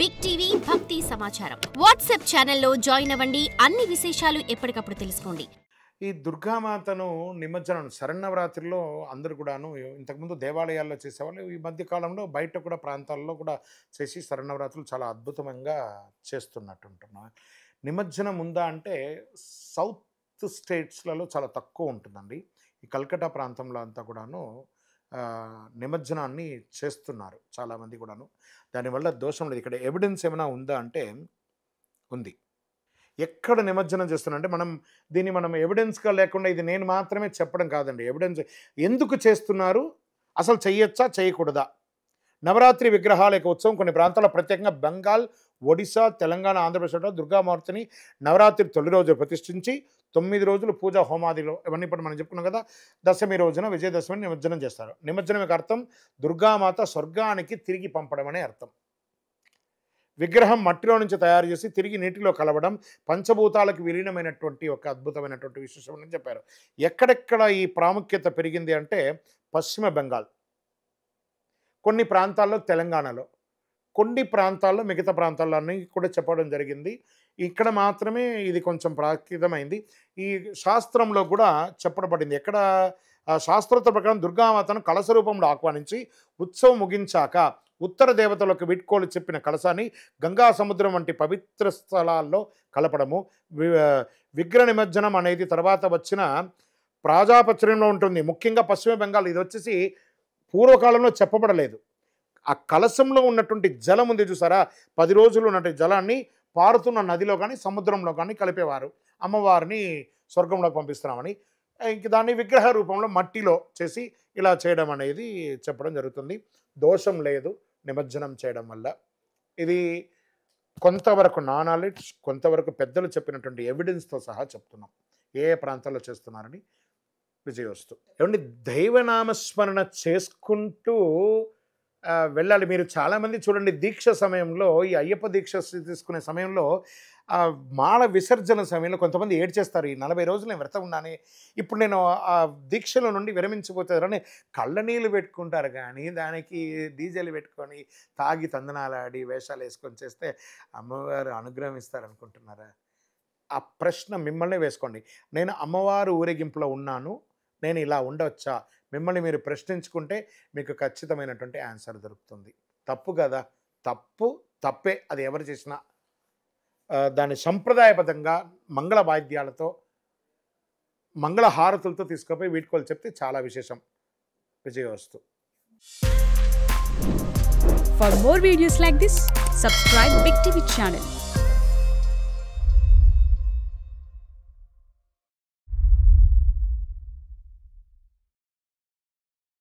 Big TV భక్తి సమాచారం WhatsApp ఛానల్లో జాయిన్ అవ్వండి. అన్ని విశేషాలు ఎప్పటికప్పుడు తెలుసుకోండి. ఈ దుర్గామాతను నిమజ్జనం శరన్నవరాత్రిలో అందరూ కూడాను ఇంతకుముందు దేవాలయాల్లో చేసేవాళ్ళు. ఈ మధ్య కాలంలో బయట కూడా ప్రాంతాల్లో కూడా చేసి శరన్నవరాత్రులు చాలా అద్భుతంగా చేస్తున్నట్టుంటున్నాం. నిమజ్జనం ఉందా అంటే సౌత్ స్టేట్స్లలో చాలా తక్కువ ఉంటుందండి. ఈ కల్కటా ప్రాంతంలో అంతా కూడాను నిమజ్జనాన్ని చేస్తున్నారు చాలామంది కూడాను. దానివల్ల దోషం లేదు. ఇక్కడ ఎవిడెన్స్ ఏమైనా ఉందా అంటే ఉంది. ఎక్కడ నిమజ్జనం చేస్తున్నారంటే మనం ఎవిడెన్స్గా లేకుండా ఇది నేను మాత్రమే చెప్పడం కాదండి. ఎవిడెన్స్ ఎందుకు చేస్తున్నారు, అసలు చెయ్యొచ్చా చేయకూడదా? నవరాత్రి విగ్రహాల యొక్క ఉత్సవం కొన్ని ప్రాంతాల్లో ప్రత్యేకంగా బెంగాల్, ఒడిశా, తెలంగాణ, ఆంధ్రప్రదేశ్లో దుర్గామూర్తిని నవరాత్రి తొలి రోజు ప్రతిష్ఠించి 9 రోజులు పూజ హోమాదిలో ఇవన్నీ ఇప్పుడు మనం చెప్పుకున్నాం కదా. దశమి రోజున విజయదశమిని నిమజ్జనం చేస్తారు. నిమజ్జనం యొక్క అర్థం దుర్గామాత స్వర్గానికి తిరిగి పంపడం అనే అర్థం. విగ్రహం మట్టిలో నుంచి తయారు చేసి తిరిగి నీటిలో కలవడం పంచభూతాలకు విలీనమైనటువంటి ఒక అద్భుతమైనటువంటి విశేషం అని చెప్పారు. ఎక్కడెక్కడ ఈ ప్రాముఖ్యత పెరిగింది అంటే పశ్చిమ బెంగాల్, కొన్ని ప్రాంతాల్లో తెలంగాణలో, కొన్ని ప్రాంతాల్లో మిగతా ప్రాంతాల్లో అన్నీ కూడా చెప్పడం జరిగింది. ఇక్కడ మాత్రమే ఇది కొంచెం ప్రాముఖ్యమైంది. ఈ శాస్త్రంలో కూడా చెప్పబడింది. ఎక్కడ శాస్త్రోక్త ప్రకారం దుర్గామాతను కలశ రూపంలో ఆహ్వానించి ఉత్సవం ముగించాక ఉత్తర దేవతలకు వీడ్కోలు చెప్పిన కలశాన్ని గంగా సముద్రం వంటి పవిత్ర స్థలాల్లో కలపడము. విగ్రహ నిమజ్జనం అనేది తర్వాత వచ్చిన ప్రాజాపత్యంలో ఉంటుంది. ముఖ్యంగా పశ్చిమ బెంగాల్ ఇది వచ్చేసి పూర్వకాలంలో చెప్పబడలేదు. ఆ కలశంలో ఉన్నటువంటి జలం ఉంది చూసారా, 10 రోజులు ఉన్నటువంటి జలాన్ని పారుతున్న నదిలో కానీ సముద్రంలో కానీ కలిపేవారు. అమ్మవారిని స్వర్గంలోకి పంపిస్తున్నామని. ఇంక దాన్ని విగ్రహ రూపంలో మట్టిలో చేసి ఇలా చేయడం అనేది చెప్పడం జరుగుతుంది. దోషం లేదు నిమజ్జనం చేయడం వల్ల. ఇది కొంతవరకు నా నాలెడ్జ్, కొంతవరకు పెద్దలు చెప్పినటువంటి ఎవిడెన్స్తో సహా చెప్తున్నాం ఏ ప్రాంతాల్లో చేస్తున్నారని. విజయోస్తు. ఏమండి, దైవనామస్మరణ చేసుకుంటూ వెళ్ళాలి. మీరు చాలామంది చూడండి, దీక్ష సమయంలో ఈ అయ్యప్ప దీక్ష తీసుకునే సమయంలో మాల విసర్జన సమయంలో కొంతమంది ఏడ్చేస్తారు. ఈ 40 రోజులు నేను వ్రతం ఉన్నాను, ఇప్పుడు నేను ఆ దీక్షల నుండి విరమించిపోతారని కళ్ళనీళ్ళు పెట్టుకుంటారు. కానీ దానికి డీజేలు పెట్టుకొని తాగి తందనాలాడి వేషాలు వేసుకొని చేస్తే అమ్మవారు అనుగ్రహం ఇస్తారనుకుంటున్నారా? ఆ ప్రశ్న మిమ్మల్ని వేసుకోండి. నేను అమ్మవారు ఊరేగింపులో ఉన్నాను, నేను ఇలా ఉండవచ్చా? మిమ్మల్ని మీరు ప్రశ్నించుకుంటే మీకు ఖచ్చితమైనటువంటి ఆన్సర్ దొరుకుతుంది. తప్పు కదా, తప్పే. అది ఎవరు చేసినా దాన్ని సంప్రదాయబద్ధంగా మంగళ వాయిద్యాలతో మంగళ హారతులతో తీసుకుపోయి వీడ్కోలు చెప్తే చాలా విశేషం. విజయోస్తు. For more videos like this, subscribe Big TV channel.